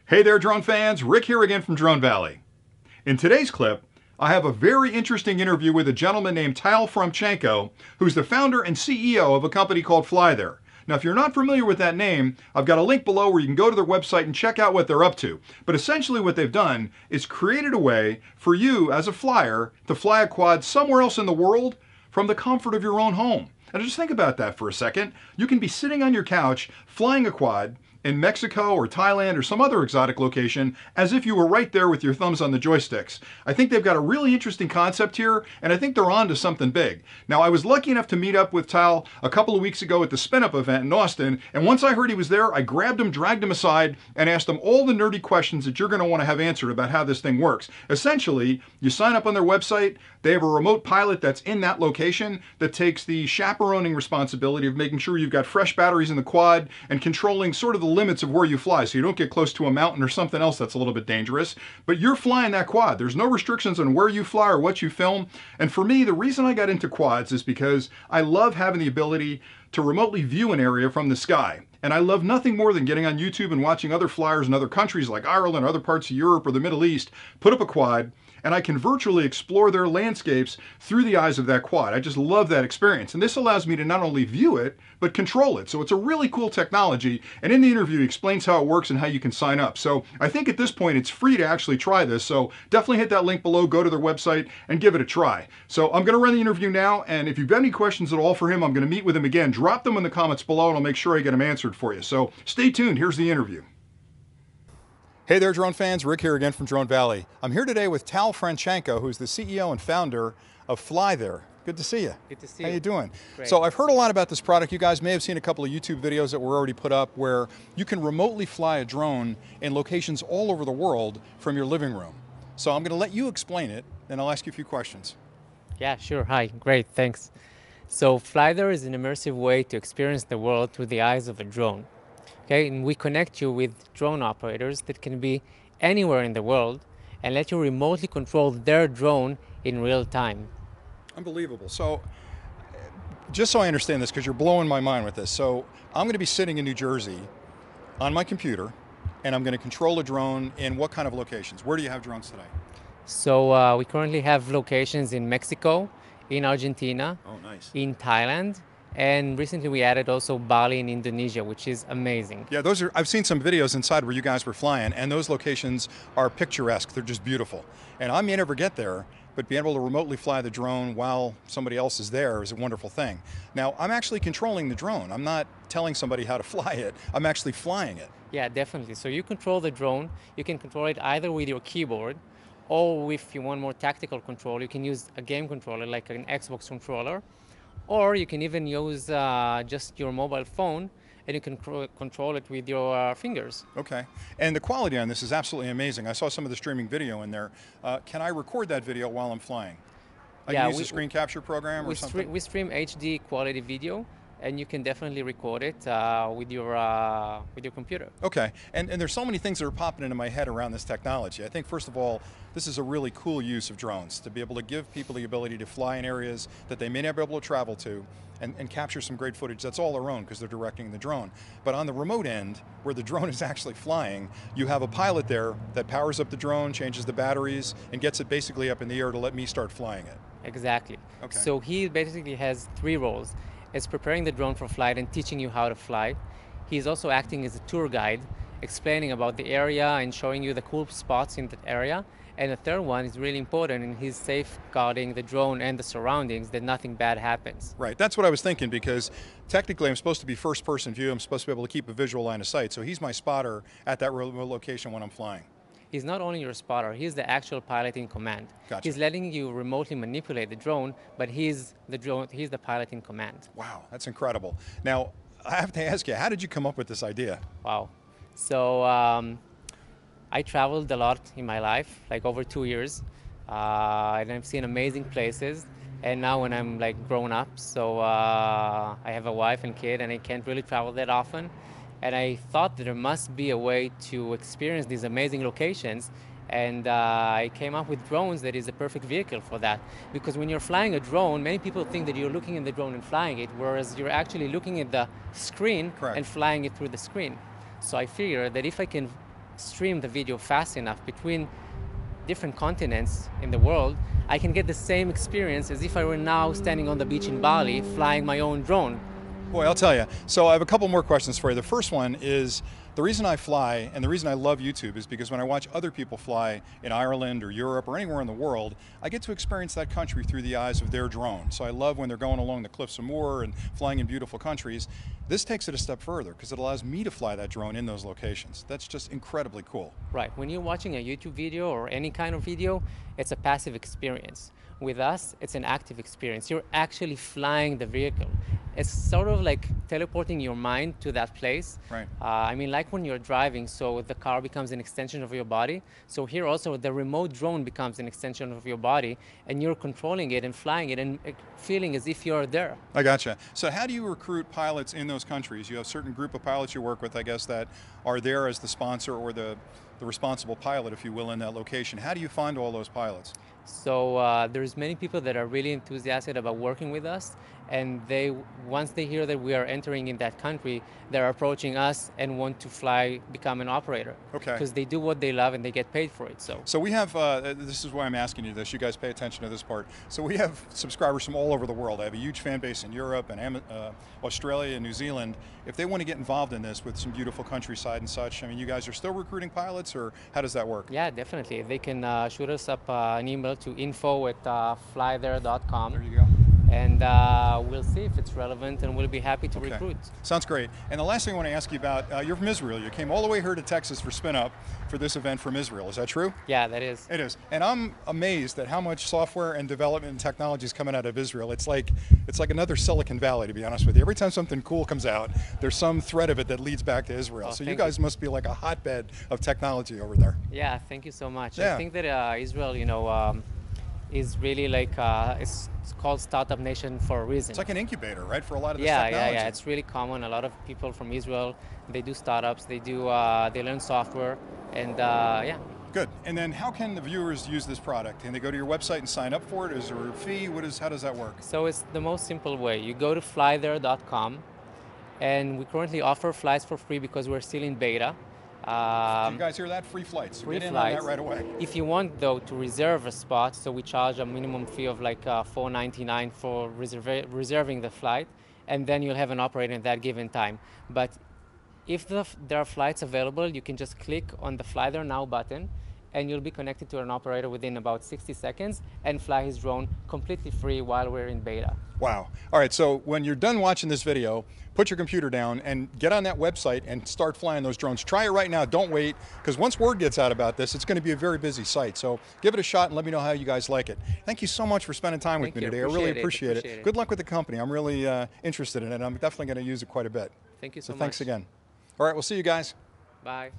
Hey there, drone fans. Rick here again from Drone Valley. In today's clip, I have a very interesting interview with a gentleman named Tal Fromchenko, who's the founder and CEO of a company called FlyThere. Now, if you're not familiar with that name, I've got a link below where you can go to their website and check out what they're up to. But essentially what they've done is created a way for you as a flyer to fly a quad somewhere else in the world from the comfort of your own home. And just think about that for a second. You can be sitting on your couch flying a quad in Mexico or Thailand or some other exotic location as if you were right there with your thumbs on the joysticks. I think they've got a really interesting concept here, and I think they're on to something big. Now, I was lucky enough to meet up with Tal a couple of weeks ago at the Spin Up event in Austin, and once I heard he was there, I grabbed him, dragged him aside, and asked him all the nerdy questions that you're going to want to have answered about how this thing works. Essentially, you sign up on their website, they have a remote pilot that's in that location that takes the chaperoning responsibility of making sure you've got fresh batteries in the quad and controlling sort of the limits of where you fly so you don't get close to a mountain or something else that's a little bit dangerous. But you're flying that quad. There's no restrictions on where you fly or what you film. And for me, the reason I got into quads is because I love having the ability to remotely view an area from the sky. And I love nothing more than getting on YouTube and watching other flyers in other countries like Ireland, other parts of Europe or the Middle East, put up a quad, and I can virtually explore their landscapes through the eyes of that quad. I just love that experience. And this allows me to not only view it, but control it. So it's a really cool technology. And in the interview, he explains how it works and how you can sign up. So I think at this point, it's free to actually try this. So definitely hit that link below, go to their website and give it a try. So I'm gonna run the interview now. And if you've got any questions at all for him, I'm gonna meet with him again. Drop them in the comments below and I'll make sure I get them answered for you. So stay tuned, here's the interview. Hey there, drone fans. Rick here again from Drone Valley. I'm here today with Tal Fromchenko, who's the CEO and founder of FlyThere. Good to see you. Good to see you. How you doing? Great. So I've heard a lot about this product. You guys may have seen a couple of YouTube videos that were already put up where you can remotely fly a drone in locations all over the world from your living room. So I'm going to let you explain it, and I'll ask you a few questions. Yeah, sure. Hi. Great. Thanks. So FlyThere is an immersive way to experience the world through the eyes of a drone. Okay, and we connect you with drone operators that can be anywhere in the world and let you remotely control their drone in real time. Unbelievable. So just so I understand this, because you're blowing my mind with this. So I'm going to be sitting in New Jersey on my computer, and I'm going to control a drone in what kind of locations? Where do you have drones today? So we currently have locations in Mexico, in Argentina, nice. in Thailand, and recently we added also Bali in Indonesia, which is amazing. Yeah, I've seen some videos inside where you guys were flying, and those locations are picturesque. They're just beautiful. And I may never get there, but being able to remotely fly the drone while somebody else is there is a wonderful thing. Now, I'm actually controlling the drone. I'm not telling somebody how to fly it. I'm actually flying it. Yeah, definitely. So you control the drone. You can control it either with your keyboard, or if you want more tactical control, you can use a game controller like an Xbox controller. Or you can even use just your mobile phone and you can control it with your fingers. Okay. And the quality on this is absolutely amazing. I saw some of the streaming video in there. Can I record that video while I'm flying? I can use the screen capture program or something? We stream HD quality video, and you can definitely record it with your computer. Okay, and there's so many things that are popping into my head around this technology. I think first of all, this is a really cool use of drones, to be able to give people the ability to fly in areas that they may not be able to travel to and capture some great footage that's all their own because they're directing the drone. But on the remote end, where the drone is actually flying, you have a pilot there that powers up the drone, changes the batteries, and gets it basically up in the air to let me start flying it. Exactly. Okay. So he basically has three roles. Is preparing the drone for flight and teaching you how to fly. He's also acting as a tour guide, explaining about the area and showing you the cool spots in that area. And the third one is really important, and he's safeguarding the drone and the surroundings that nothing bad happens. Right, that's what I was thinking, because technically I'm supposed to be first person view, I'm supposed to be able to keep a visual line of sight, so he's my spotter at that remote location when I'm flying. He's not only your spotter, he's the actual pilot in command. Gotcha. He's letting you remotely manipulate the drone, but he's the pilot in command. Wow, that's incredible. Now, I have to ask you, how did you come up with this idea? Wow. So I traveled a lot in my life, like over 2 years, and I've seen amazing places. And now when I'm like grown up, so I have a wife and kid, and I can't really travel that often. And I thought that there must be a way to experience these amazing locations, and I came up with drones that is a perfect vehicle for that. Because when you're flying a drone, many people think that you're looking at the drone and flying it, whereas you're actually looking at the screen. Correct. And flying it through the screen. So I figured that if I can stream the video fast enough between different continents in the world, I can get the same experience as if I were now standing on the beach in Bali flying my own drone. Boy, I'll tell you. So I have a couple more questions for you. The first one is, the reason I fly and the reason I love YouTube is because when I watch other people fly in Ireland or Europe or anywhere in the world, I get to experience that country through the eyes of their drone. So I love when they're going along the cliffs of Moher and flying in beautiful countries. This takes it a step further because it allows me to fly that drone in those locations. That's just incredibly cool. Right. When you're watching a YouTube video or any kind of video, it's a passive experience. With us, it's an active experience. You're actually flying the vehicle. It's sort of like teleporting your mind to that place. Right. I mean, like when you're driving, so the car becomes an extension of your body. So here also, the remote drone becomes an extension of your body, and you're controlling it and flying it and feeling as if you're there. I gotcha. So how do you recruit pilots in those countries? You have a certain group of pilots you work with, I guess, that are there as the sponsor or the responsible pilot, if you will, in that location. How do you find all those pilots? So there's many people that are really enthusiastic about working with us, and once they hear that we are entering in that country, they're approaching us and want to fly, become an operator. Okay. Because they do what they love and they get paid for it. So we have, this is why I'm asking you this, you guys pay attention to this part. So we have subscribers from all over the world. I have a huge fan base in Europe and Australia and New Zealand. If they want to get involved in this with some beautiful countryside and such, I mean, you guys are still recruiting pilots, or how does that work? Yeah, definitely. They can shoot us up an email to info@flythere.com. There you go. And we'll see if it's relevant, and we'll be happy to recruit. Sounds great. And the last thing I want to ask you about, you're from Israel. You came all the way here to Texas for Spin Up for this event from Israel. Is that true? Yeah, that is. It is. And I'm amazed at how much software and development and technology is coming out of Israel. It's like another Silicon Valley, to be honest with you. Every time something cool comes out, there's some thread of it that leads back to Israel. Oh, so you guys must be like a hotbed of technology over there. Yeah, thank you so much. Yeah. I think that Israel, is really like, it's called Startup Nation for a reason. It's like an incubator, right, for a lot of this technology. Yeah. It's really common. A lot of people from Israel, they do startups, they learn software, and yeah. Good. And then how can the viewers use this product? Can they go to your website and sign up for it? Is there a fee? How does that work? So it's the most simple way. You go to FlyThere.com, and we currently offer flights for free because we're still in beta. You guys hear that? Free flights. Free Get in flights. on that right away. If you want, though, to reserve a spot, so we charge a minimum fee of like $4.99 for reserving the flight, and then you'll have an operator at that given time. But if there are flights available, you can just click on the Fly There Now button, and you'll be connected to an operator within about 60 seconds and fly his drone completely free while we're in beta. Wow. All right, so when you're done watching this video, put your computer down and get on that website and start flying those drones. Try it right now, don't wait, because once word gets out about this, it's going to be a very busy site. So give it a shot and let me know how you guys like it. Thank you so much for spending time with me today. I really appreciate it. Good luck with the company. I'm really interested in it. I'm definitely going to use it quite a bit. Thank you so much. So thanks again. All right, we'll see you guys. Bye.